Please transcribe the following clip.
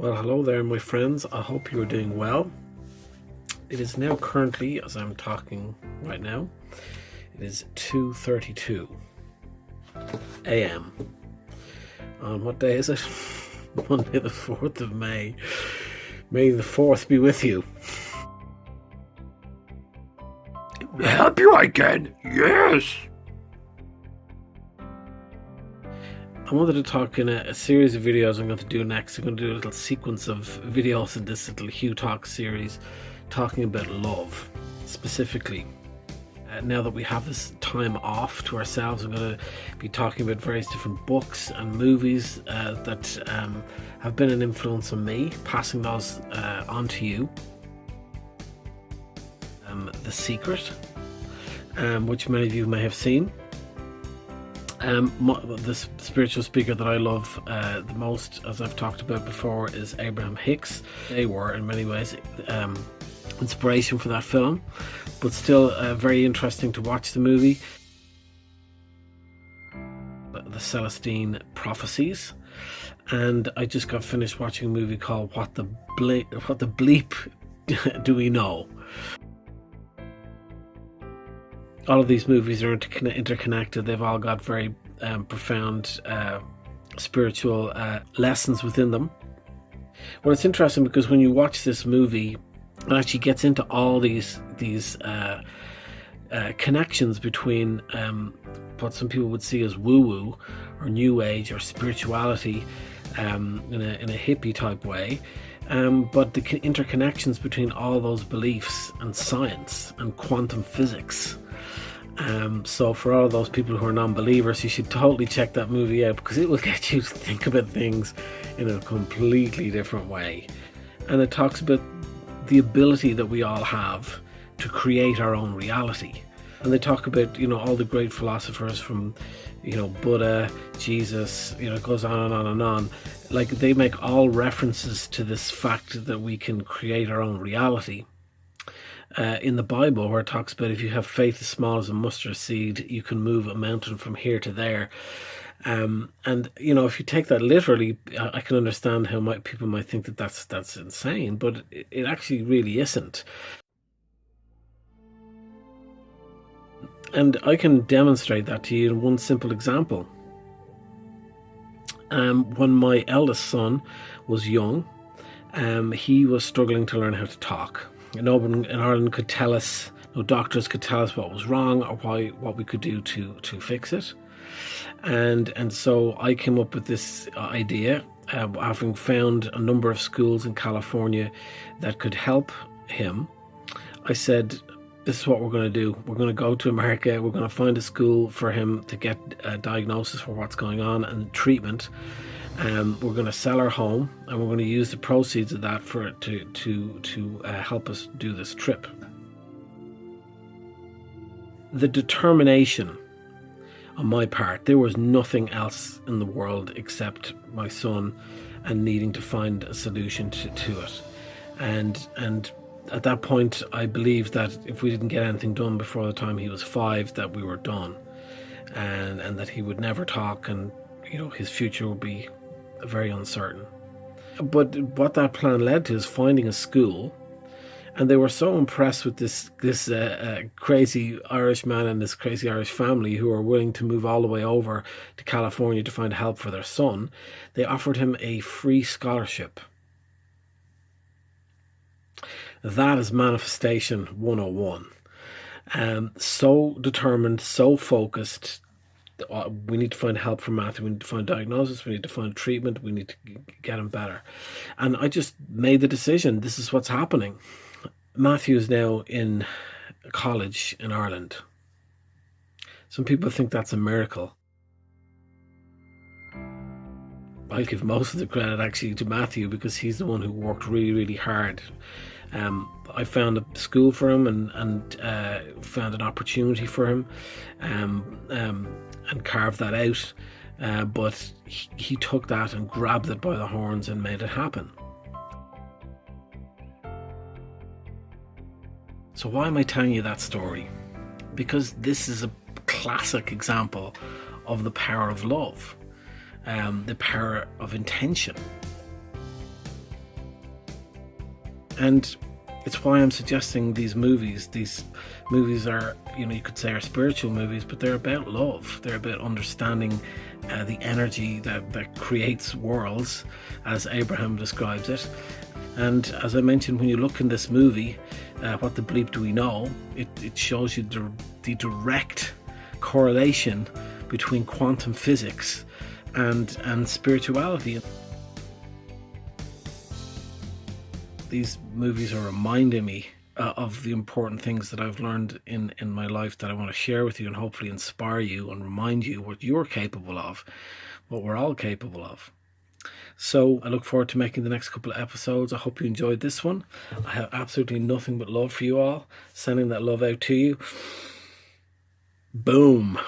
Well, hello there, my friends. I hope you are doing well. It is now currently, as I'm talking right now, it is 2:32 a.m. On what day is it? Monday the 4th of May. May the 4th be with you. Help you again? Yes. I wanted to talk in a series of videos I'm going to do next. I'm going to do a little sequence of videos in this little Hugh Talk series talking about love specifically. Now that we have this time off to ourselves, I'm going to be talking about various different books and movies that have been an influence on me, passing those on to you. The Secret, which many of you may have seen. The spiritual speaker that I love the most, as I've talked about before, is Abraham Hicks. They were, in many ways, inspiration for that film, but still very interesting to watch the movie. The Celestine Prophecies, and I just got finished watching a movie called What the Bleep Do We Know? All of these movies are interconnected. They've all got very profound spiritual lessons within them. Well, it's interesting because when you watch this movie, it actually gets into all these connections between what some people would see as woo-woo or new age or spirituality in a hippie type way. But the interconnections between all those beliefs and science and quantum physics. So for all those people who are non-believers, you should totally check that movie out, because it will get you to think about things in a completely different way. And it talks about the ability that we all have to create our own reality. And they talk about, all the great philosophers from, Buddha, Jesus, it goes on and on and on. Like, they make all references to this fact that we can create our own reality. In the Bible, where it talks about if you have faith as small as a mustard seed, you can move a mountain from here to there. And if you take that literally, I can understand how people might think that that's insane, but it actually really isn't. And I can demonstrate that to you in one simple example. When my eldest son was young, he was struggling to learn how to talk. No one in Ireland could tell us, no doctors could tell us what was wrong or what we could do to fix it. And so I came up with this idea, having found a number of schools in California that could help him. I said, this is what we're going to do. We're going to go to America. We're going to find a school for him to get a diagnosis for what's going on and treatment. We're going to sell our home, and we're going to use the proceeds of that to help us do this trip. The determination on my part, there was nothing else in the world except my son and needing to find a solution to it. And at that point, I believed that if we didn't get anything done before the time he was 5, that we were done, and that he would never talk, and his future would be very uncertain. But what that plan led to is finding a school, and they were so impressed with this crazy Irish man and this crazy Irish family who were willing to move all the way over to California to find help for their son. They offered him a free scholarship. That is manifestation 101. So determined, so focused. We need to find help for Matthew. We need to find diagnosis. We need to find treatment. We need to get him better. And I just made the decision. This is what's happening. Matthew is now in college in Ireland. Some people think that's a miracle. I give most of the credit actually to Matthew, because he's the one who worked really, really hard. I found a school for him and found an opportunity for him, and carved that out. But he took that and grabbed it by the horns and made it happen. So why am I telling you that story? Because this is a classic example of the power of love, the power of intention. And it's why I'm suggesting these movies. These movies are, you could say are spiritual movies, but they're about love. They're about understanding the energy that creates worlds, as Abraham describes it. And as I mentioned, when you look in this movie, What the Bleep Do We Know, it shows you the direct correlation between quantum physics and spirituality. These movies are reminding me of the important things that I've learned in my life that I want to share with you and hopefully inspire you and remind you what you're capable of, what we're all capable of. So I look forward to making the next couple of episodes. I hope you enjoyed this one. I have absolutely nothing but love for you all. Sending that love out to you. Boom.